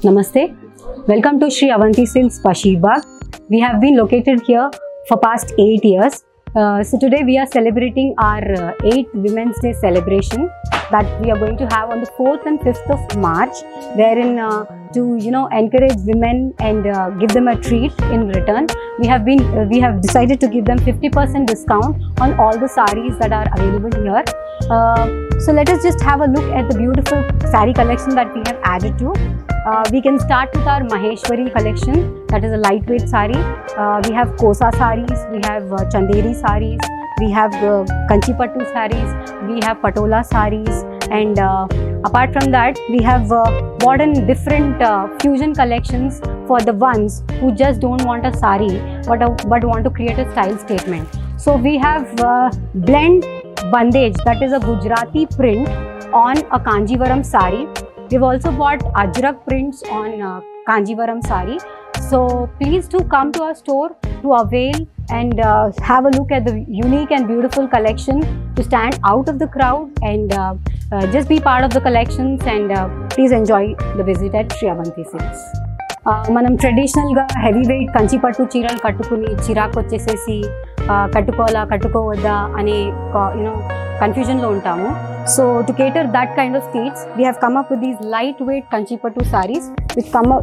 Namaste. Welcome to Sri Avanti Silks, Bashir. We have been located here for past 8 years. So today we are celebrating our 8th Women's Day celebration that we are going to have on the 4th and 5th of March, wherein to encourage women and give them a treat in return. We have decided to give them 50% discount on all the sarees that are available here. So let us just have a look at the beautiful saree collection that we have added to. We can start with our Maheshwari collection, that is a lightweight saree. We have Kosa sarees, we have Chanderi sarees, we have Kanchipattu sarees, we have Patola sarees, and apart from that, we have bought in different fusion collections for the ones who just don't want a saree but want to create a style statement. So we have blend bandage, that is a Gujarati print on a Kanjivaram saree. We've also bought Ajrak prints on Kanjivaram saree. So please do come to our store to avail and have a look at the unique and beautiful collection, to stand out of the crowd and just be part of the collections, and please enjoy the visit at Sri Avanti Silks. మనం ట్రెడిషనల్గా heavy weight కంచిపట్టు చీరలు కట్టుకుని చిరాకు వచ్చేసేసి కట్టుకోవాలా కట్టుకోవద్దా అనే కన్ఫ్యూజన్లో ఉంటాము. So to cater that kind of states, we have come up with these lightweight Kanchipattu sarees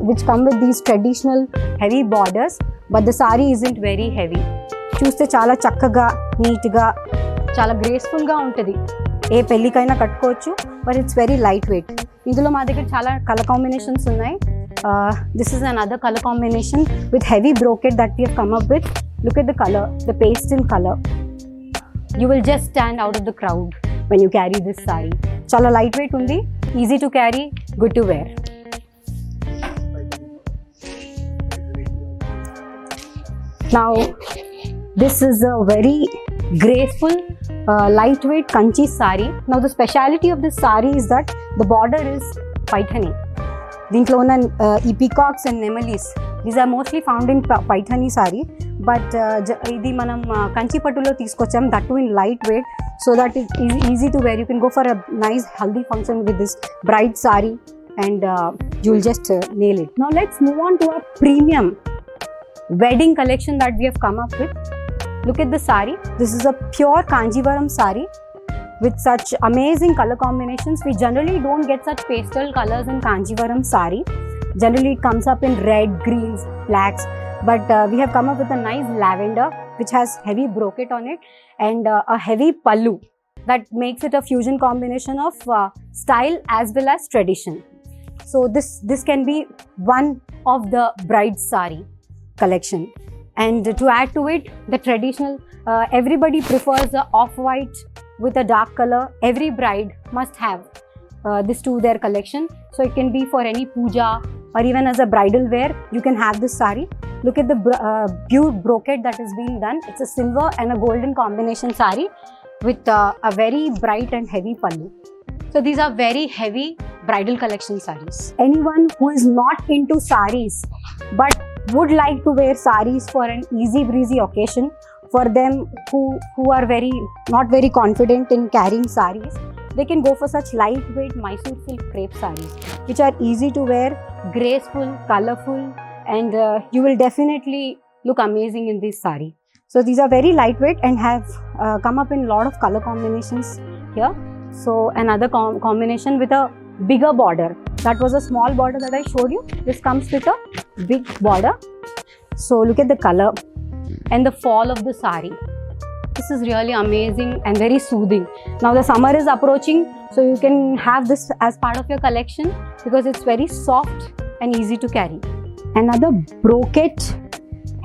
which come with these traditional heavy borders, but the saree isn't very heavy. చూస్తే చాలా చక్కగా నీట్గా చాలా గ్రేస్ఫుల్గా ఉంటుంది. ఏ పెళ్ళికైనా కట్టుకోవచ్చు, but it's very light weight. ఇందులో మా దగ్గర చాలా కలర్ కాంబినేషన్స్ ఉన్నాయి. This is another color combination with heavy brocade that we have come up with. Look at the color, the pastel color. You will just stand out of the crowd when you carry this saree. Chala lightweight undi, easy to carry, good to wear. Now this is a very graceful lightweight Kanchi saree. Now the speciality of this saree is that the border is Paithani. దీంట్లో ఉన్న ఈ peacocks and నెమలీస్, these are mostly found in Paithani sari, but ఇది మనం కంచిపట్టులో తీసుకొచ్చాం, that too in light weight, so that it is easy to wear. You can go for a nice haldi function with this bright sari and you will just nail it. Now let's move on to a premium wedding collection that we have come up with. Look at the saree. This is a pure Kanjivaram saree with such amazing color combinations. We generally don't get such pastel colors in Kanjivaram saree. Generally it comes up in red, greens, blacks, but we have come up with a nice lavender which has heavy brocade on it, and a heavy pallu that makes it a fusion combination of style as well as tradition. So this can be one of the bride saree collection. And to add to it, the traditional, everybody prefers the off-white with a dark color. Every bride must have this to their collection. So it can be for any puja or even as a bridal wear, you can have this saree. Look at the beaut brocade that is being done. It's a silver and a golden combination saree with a very bright and heavy pallu. So these are very heavy bridal collection sarees. Anyone who is not into sarees but would like to wear sarees for an easy breezy occasion, for them who are not very confident in carrying sarees, they can go for such lightweight Mysore silk crepe sarees, which are easy to wear, graceful, colorful, and you will definitely look amazing in this saree. So these are very lightweight and have come up in a lot of color combinations here. So another combination with a bigger border. That was a small border that I showed you. This comes with a big border. So look at the color and the fall of the saree. This is really amazing and very soothing. Now the summer is approaching, so you can have this as part of your collection because it's very soft and easy to carry. Another brocade,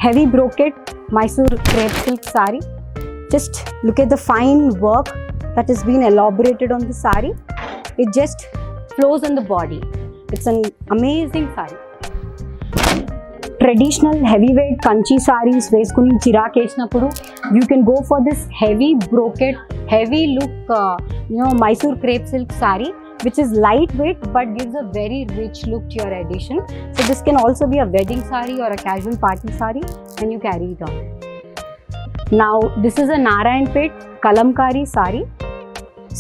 heavy brocade Mysore crepe silk saree. Just look at the fine work that has been elaborated on the saree. It just flows on the body. It's an amazing saree. Traditional heavyweight Kanchi sarees వేసుకుని చిరాకేసినప్పుడు you can go for this heavy brocade, heavy look Mysore crepe silk saree, which is lightweight but gives a very rich look to your edition. So this can also be a wedding saree or a casual party saree, and you carry it on. Now this is a Narayanpet Kalamkari saree.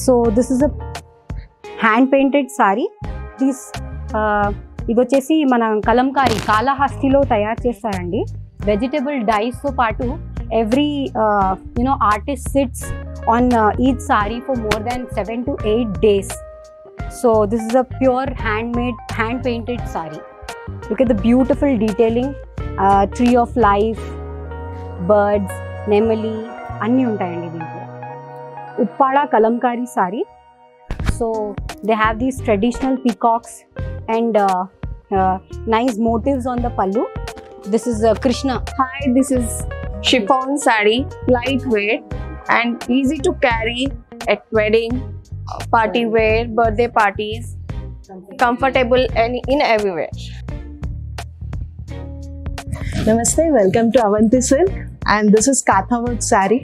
So this is a hand painted saree. These ఇది వచ్చేసి మన కలంకారీ కాళహస్తిలో తయారు చేస్తారండి. Vegetable డైస్తో పాటు every artist sits on each sorry for more than 7 to 8 days. So this is a pure handmade, hand painted saree. Look at the beautiful detailing, tree of life, birds, nemali అన్నీ ఉంటాయండి దీంట్లో. Uppada Kalamkari saree. So they have these traditional peacocks and nice motifs on the pallu. This is Krishna. Hi, this is chiffon saree, lightweight and easy to carry at wedding, party wear, birthday parties, comfortable and in everywhere. Namaste, welcome to Avanti Silk, and this is Katha work saree.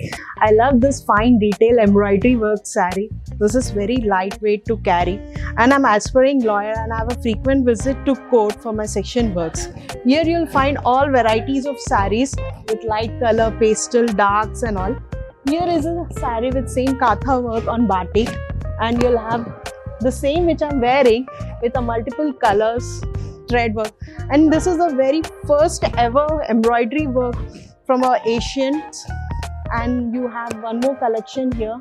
I love this fine detail embroidery work saree. This is very lightweight to carry, and I'm aspiring lawyer and I have a frequent visit to court for my section works. Here you'll find all varieties of sarees with light color, pastel, darks and all. Here is a saree with same Katha work on batik, and you'll have the same which I'm wearing with a multiple colors, thread work. And this is the very first ever embroidery work from our Asians, and you have one more collection here.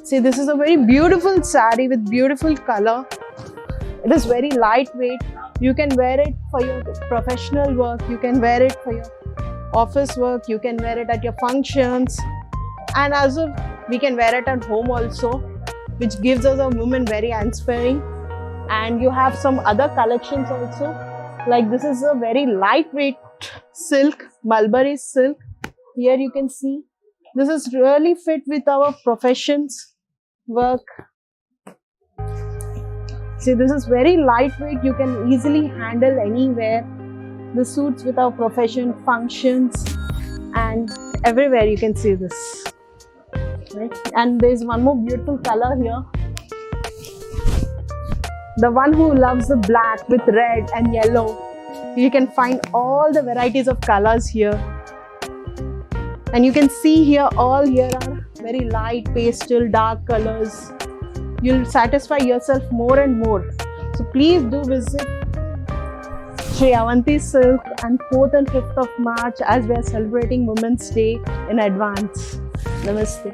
See, this is a very beautiful saree with beautiful color. It is very lightweight. You can wear it for your professional work, you can wear it for your office work, you can wear it at your functions, and also we can wear it at home also, which gives us a woman very inspiring. And you have some other collections also, like this is a very lightweight silk, mulberry silk. Here you can see this is really fit with our professions work. See, this is very lightweight, you can easily handle anywhere. This suits with our profession, functions, and everywhere you can see this, right? And there's one more beautiful color here. The one who loves the black with red and yellow, you can find all the varieties of colors here. And you can see here, all here are very light, pastel, dark colors. You'll satisfy yourself more and more. So please do visit Sri Avanti Silk on 4th and 5th of March as we are celebrating Women's Day in advance. Namaste.